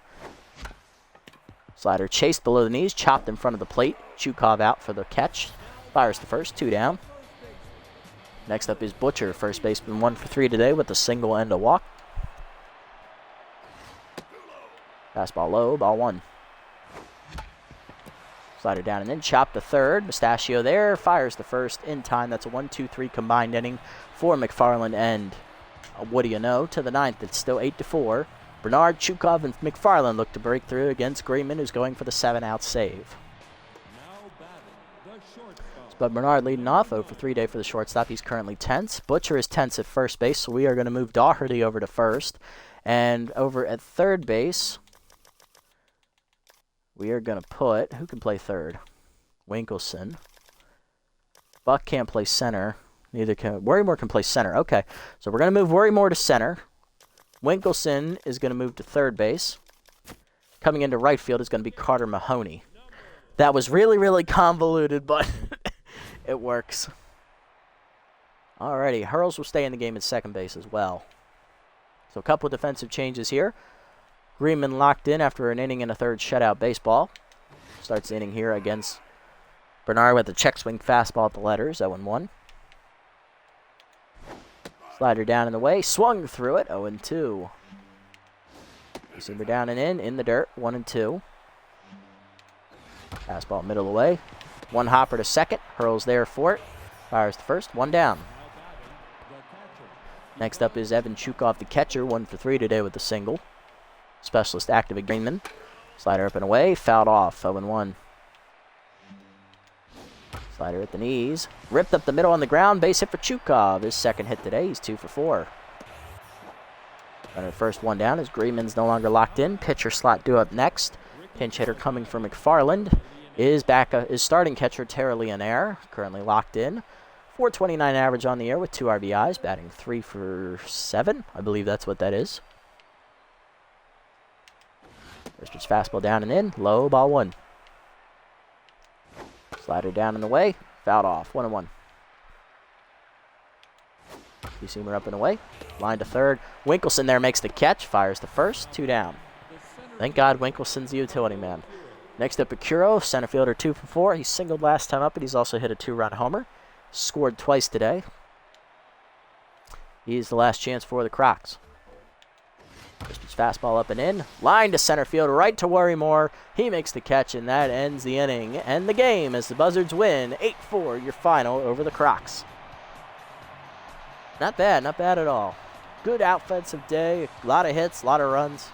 Slider chased below the knees, chopped in front of the plate. Chukoff out for the catch. Fires the first, 2 down. Next up is Butcher, first baseman 1 for 3 today with a single and a walk. Fastball low, ball 1. Slider down and in, chopped the third. Mustachio there, fires the first in time. That's a 1-2-3 combined inning for McFarland and what do you know? To the ninth, it's still 8-4. Bernard, Chukoff, and McFarland look to break through against Greenman, who's going for the 7-out save. Spud Bernard leading off, 0 for 3 day for the shortstop. He's currently tense. Butcher is tense at first base, so we are going to move Doherty over to first. And over at third base, we are going to put, who can play third? Winkelson. Buck can't play center. Neither can, Worrymore can play center. Okay, so we're going to move Worrymore to center. Winkelson is going to move to third base. Coming into right field is going to be Carter Mahoney. That was really, really convoluted, but it works. Alrighty, Hurls will stay in the game at second base as well. So a couple of defensive changes here. Greenman locked in after an inning and a third shutout baseball. Starts the inning here against Bernard with a check swing fastball at the letters, 0-1. Slider down in the way, swung through it, 0-2. Receiver down and in the dirt, 1-2. Fastball middle away. One hopper to second, Hurls there for it. Fires the first, 1 down. Next up is Evan Chukoff, the catcher, 1 for 3 today with a single. Specialist active at Greenman. Slider up and away, fouled off, 0-1. Slider at the knees. Ripped up the middle on the ground, base hit for Chukoff. His second hit today, he's 2 for 4. Runner first, 1 down as Greenman's no longer locked in. Pitcher slot due up next. Pinch hitter coming from McFarland is starting catcher Tara Leonaire, currently locked in. 4.29 average on the year with 2 RBIs, batting 3 for 7. I believe that's what that is. First pitch fastball down and in, low, ball 1. Slider down and away, fouled off, 1-1. Two-seamer up and away, line to third. Winkelson there makes the catch, fires the first, 2 down. Thank God Winkelson's the utility man. Next up, Akuro, center fielder, 2 for 4. He singled last time up, and he's also hit a 2-run homer. Scored twice today. He's the last chance for the Crocs. First pitch fastball up and in. Line to center field, right to Worrymore. He makes the catch, and that ends the inning and the game as the Buzzards win 8-4, your final over the Crocs. Not bad at all. Good offensive day, a lot of hits, a lot of runs.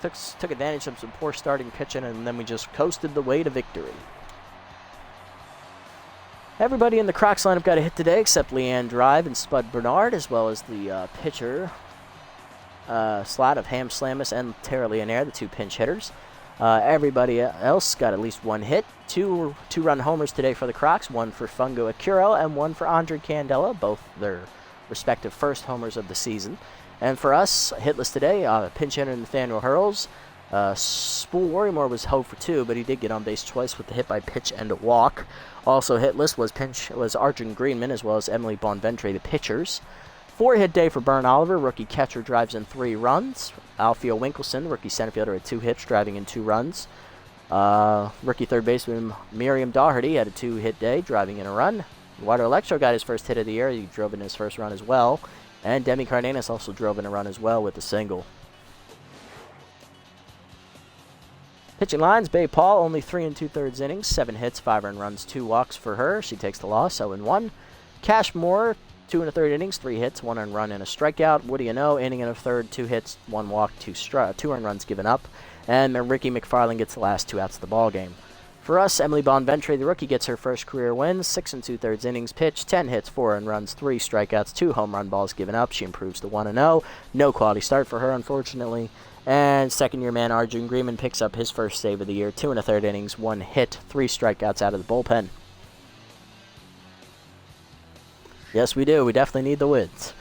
Took advantage of some poor starting pitching, and then we just coasted the way to victory. Everybody in the Crocs lineup got a hit today except Leanne Drive and Spud Bernard, as well as the pitcher slot of Ham Slamus and Tara Leonaire, the 2 pinch hitters. Everybody else got at least one hit. Two-run homers today for the Crocs, one for Fungo Akiro and one for Andre Candela, both their respective first homers of the season. And for us, hitless today, pinch hitter Nathaniel Hurls. Spool Worrymore was 0 for 2, but he did get on base twice with the hit by pitch and a walk. Also hitless was Arjun Greenman as well as Emily Bonventre, the pitchers. 4-hit day for Bern Oliver. Rookie catcher drives in 3 runs. Alphia Winkelson, rookie center fielder, had 2 hits, driving in 2 runs. Rookie third baseman Miriam Doherty had a 2-hit day, driving in a run. Eduardo Electro got his first hit of the year. He drove in his first run as well. And Demi Cardenas also drove in a run as well with a single. Pitching lines, Bay Paul, only 3 2/3 innings, 7 hits, 5 earned runs, 2 walks for her. She takes the loss, 0-1. Cash Moore, 2 1/3 innings, 3 hits, 1 earned run, and a strikeout. What do you know? Inning and a third, 2 hits, 1 walk, 2 earned runs given up. And Ricky McFarland gets the last 2 outs of the ball game. For us, Emily Bonventre, the rookie, gets her first career win. 6 2/3 innings pitched, 10 hits, 4 earned runs, 3 strikeouts, 2 home run balls given up. She improves to 1-0. No quality start for her, unfortunately. And second-year man Arjun Greenman picks up his first save of the year. 2 1/3 innings, 1 hit, 3 strikeouts out of the bullpen. Yes, we do. We definitely need the wins.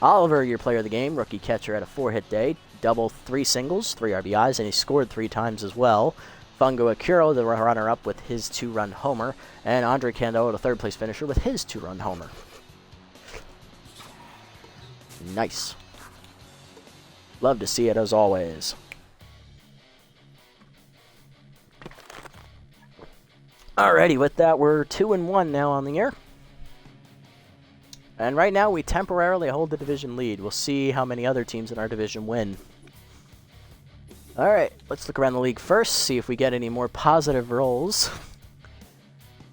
Oliver, your player of the game, rookie catcher, had a 4-hit day. Double, 3 singles, 3 RBIs, and he scored 3 times as well. Fungo Akiro, the runner-up, with his 2-run homer. And Andre Candela, the third-place finisher, with his 2-run homer. Nice. Love to see it, as always. Alrighty, with that, we're 2-1 now on the year. And right now, we temporarily hold the division lead. We'll see how many other teams in our division win. Alright, let's look around the league first, see if we get any more positive rolls.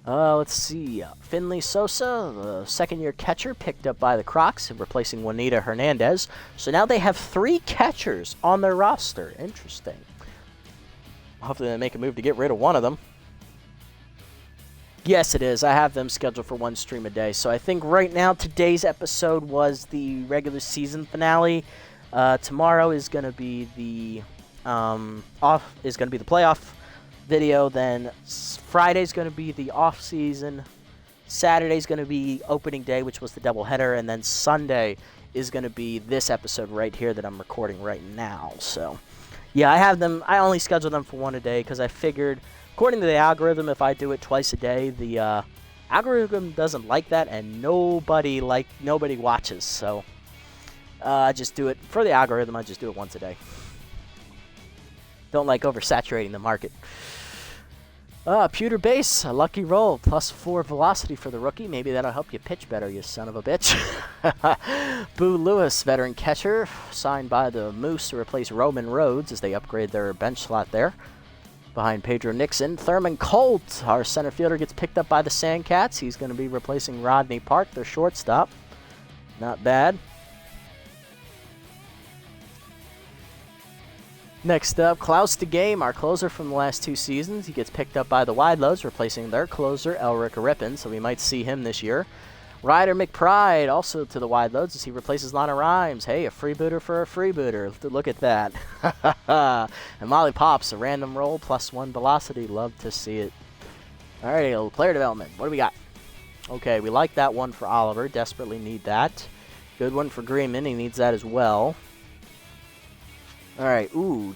Let's see. Finley Sosa, the second-year catcher, picked up by the Crocs, replacing Juanita Hernandez. So now they have 3 catchers on their roster. Interesting. Hopefully they make a move to get rid of one of them. Yes, it is. I have them scheduled for 1 stream a day. So I think right now today's episode was the regular season finale. Tomorrow is going to be the playoff video. Then Friday's going to be the off season. Saturday's going to be opening day, which was the doubleheader, and then Sunday is going to be this episode right here that I'm recording right now. So, yeah, I have them. I only schedule them for 1 a day because I figured, according to the algorithm, if I do it twice a day, the algorithm doesn't like that, and nobody watches. So, I just do it for the algorithm. I just do it once a day. Don't like oversaturating the market. Pewter base, a lucky roll, +4 velocity for the rookie. Maybe that'll help you pitch better, you son of a bitch. Boo Lewis, veteran catcher, signed by the Moose to replace Roman Rhodes as they upgrade their bench slot there. Behind Pedro Nixon, Thurman Colt, our center fielder, gets picked up by the Sandcats. He's going to be replacing Rodney Park, their shortstop. Not bad. Next up, Klaus the Game, our closer from the last 2 seasons. He gets picked up by the Wideloads, replacing their closer, Elric Rippin, so we might see him this year. Ryder McPride, also to the Wideloads, as he replaces Lana Rhymes. Hey, a freebooter for a freebooter. Look at that. And Molly Pops, a random roll, +1 velocity. Love to see it. All right, player development. What do we got? Okay, we like that one for Oliver. Desperately need that. Good one for Greenman. He needs that as well. Alright,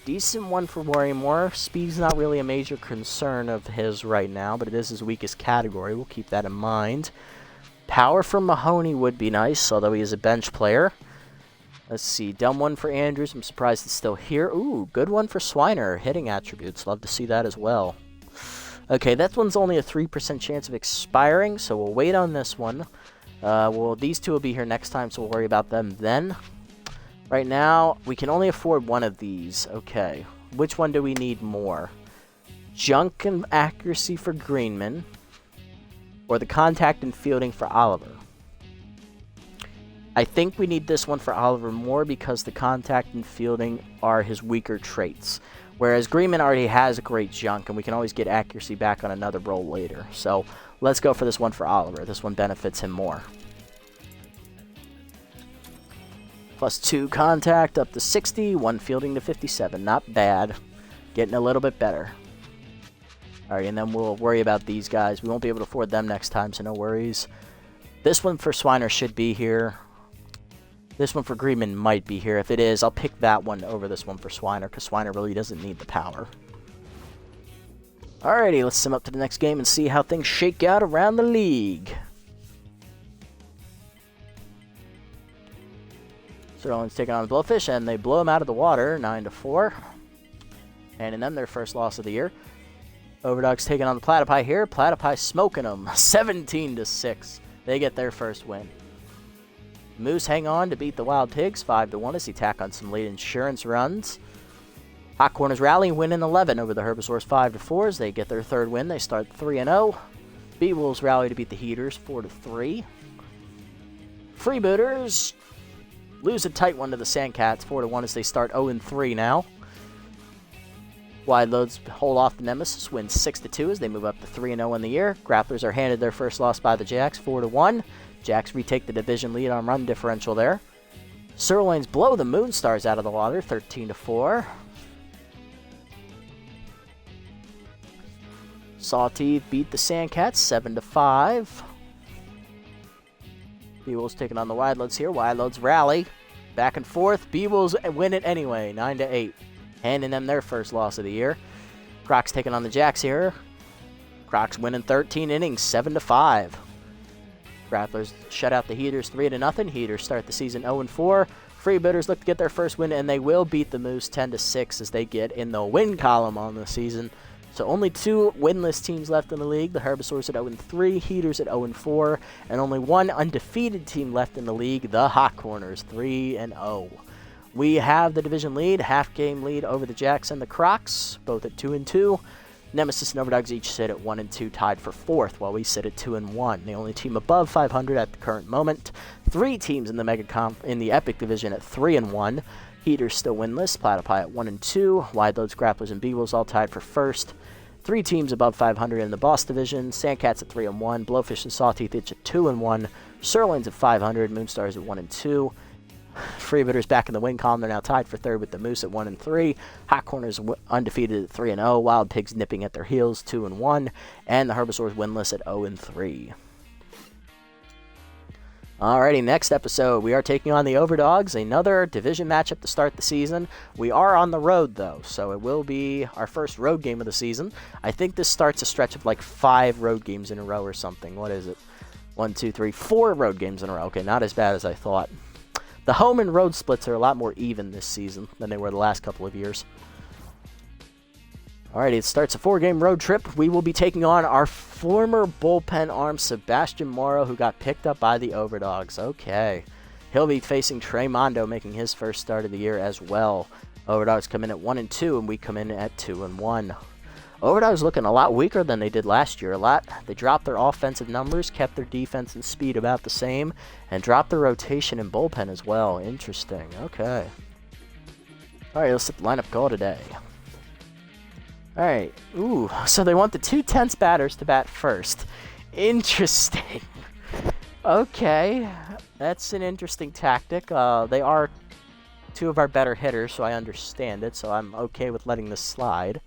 decent one for Worrymore. Speed's not really a major concern of his right now, but it is his weakest category. We'll keep that in mind. Power from Mahoney would be nice, although he is a bench player. Let's see, dumb one for Andrews. I'm surprised it's still here. Good one for Swiner. Hitting attributes. Love to see that as well. Okay, that one's only a 3% chance of expiring, so we'll wait on this one. These two will be here next time, so we'll worry about them then. Right now, we can only afford one of these. Okay. Which one do we need more? Junk and accuracy for Greenman, or the contact and fielding for Oliver? I think we need this one for Oliver more because the contact and fielding are his weaker traits. Whereas Greenman already has a great junk, and we can always get accuracy back on another roll later. So let's go for this one for Oliver. This one benefits him more. +2 contact up to 60, 1 fielding to 57. Not bad. Getting a little bit better. Alright, and then we'll worry about these guys. We won't be able to afford them next time, so no worries. This one for Swiner should be here. This one for Greenman might be here. If it is, I'll pick that one over this one for Swiner, because Swiner really doesn't need the power. Alrighty, let's sim up to the next game and see how things shake out around the league. Sterling's taking on the Blowfish, and they blow them out of the water, 9-4. Handing them their first loss of the year. Overdogs taking on the Platypi here. Platypi smoking them, 17-6. They get their first win. Moose hang on to beat the Wild Pigs, 5-1 as he tack on some late insurance runs. Hot Corners rally, win in 11 over the Herbisaurs, 5-4 as they get their third win. They start 3-0. B-Wolves rally to beat the Heaters, 4-3. Freebooters lose a tight one to the Sandcats, 4-1 as they start 0-3 now. Wide Loads hold off the Nemesis, win 6-2 as they move up to 3-0 in the year. Grapplers are handed their first loss by the Jacks, 4-1. Jacks retake the division lead on run differential there. Sirloins blow the Moonstars out of the water, 13-4. Sawteeth beat the Sandcats, 7-5. B-Wolves taking on the Wide Loads here. Wide Loads rally. Back and forth. B-Wolves win it anyway, 9-8. Handing them their first loss of the year. Crocs taking on the Jacks here. Crocs winning 13 innings, 7-5. Grapplers shut out the Heaters 3-0. Heaters start the season 0-4. Freebooters look to get their first win, and they will beat the Moose 10-6 as they get in the win column on the season. So only 2 winless teams left in the league. The Herbisaurs at 0-3, Heaters at 0-4, and only 1 undefeated team left in the league, the Hot Corners, 3-0. We have the division lead, half-game lead over the Jacks and the Crocs, both at 2-2. Nemesis and Overdogs each sit at 1-2, tied for 4th, while we sit at 2-1. The only team above 500 at the current moment. 3 teams in the in the Epic division at 3-1. Heaters still winless, Platypi at 1-2. Wide Loads, Grapplers, and B-Wolves all tied for 1st. 3 teams above 500 in the Boss division. Sandcats at 3-1. Blowfish and Sawteeth each at 2-1. Sirloins at 500. Moonstars at 1-2. Freebooters back in the win column. They're now tied for 3rd with the Moose at 1-3. Hot Corners undefeated at 3-0. Wild Pigs nipping at their heels, 2-1. And the Herbisaurs winless at 0-3. Alrighty, next episode, we are taking on the Overdogs, another division matchup to start the season. We are on the road, though, so it will be our first road game of the season. I think this starts a stretch of like 5 road games in a row or something. What is it? 1, 2, 3, 4 road games in a row. Okay, not as bad as I thought. The home and road splits are a lot more even this season than they were the last couple of years. Alrighty, it starts a 4-game road trip. We will be taking on our former bullpen arm, Sebastian Morrow, who got picked up by the Overdogs. Okay. He'll be facing Trey Mondo, making his first start of the year as well. Overdogs come in at 1-2, and we come in at 2-1. Overdogs looking a lot weaker than they did last year. They dropped their offensive numbers, kept their defense and speed about the same, and dropped their rotation and bullpen as well. Interesting. Okay. Alright, let's set the lineup goal today. Alright. Ooh, so they want the 2-10 batters to bat first. Interesting. Okay. That's an interesting tactic. They are 2 of our better hitters, so I understand it, so I'm okay with letting this slide.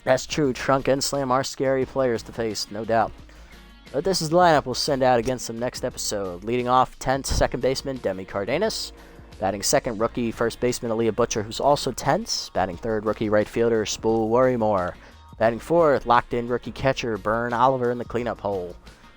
That's true. Trunk and Slam are scary players to face, no doubt. But this is the lineup we'll send out against them next episode. Leading off, 10th second baseman Demi Cardenas. Batting second, rookie first baseman Aaliyah Butcher, who's also 10th. Batting third, rookie right fielder Spool Worrymore. Batting fourth, locked-in rookie catcher Bern Oliver in the cleanup hole.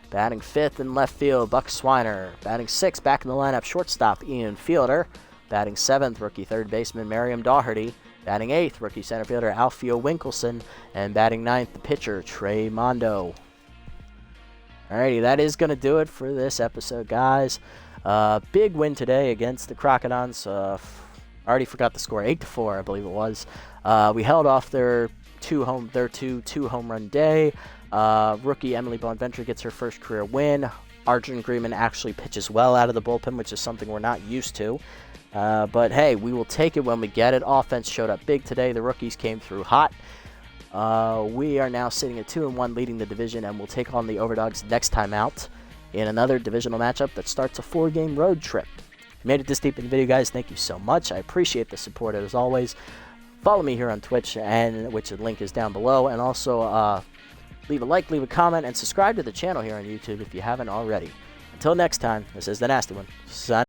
Batting fifth in left field, Buck Swiner. Batting sixth, back in the lineup, shortstop Ian Fielder. Batting seventh, rookie third baseman Miriam Doherty. Batting eighth, rookie center fielder Alphia Winkelson. And batting ninth, the pitcher Trey Mondo. Alrighty, that is going to do it for this episode, guys. Big win today against the Crocodons. I already forgot the score, 8-4, I believe it was. We held off their two home run day. Rookie Emily Bonventre gets her first career win. Arjun Greenman actually pitches well out of the bullpen, which is something we're not used to. But hey, we will take it when we get it. Offense showed up big today. The rookies came through hot. We are now sitting at 2-1, leading the division, and we'll take on the Overdogs next time out in another divisional matchup that starts a 4-game road trip. If you made it this deep in the video, guys, thank you so much. I appreciate the support as always. Follow me here on Twitch, which the link is down below, and also leave a like, leave a comment, and subscribe to the channel here on YouTube if you haven't already. Until next time, this is the Nasty One. Signing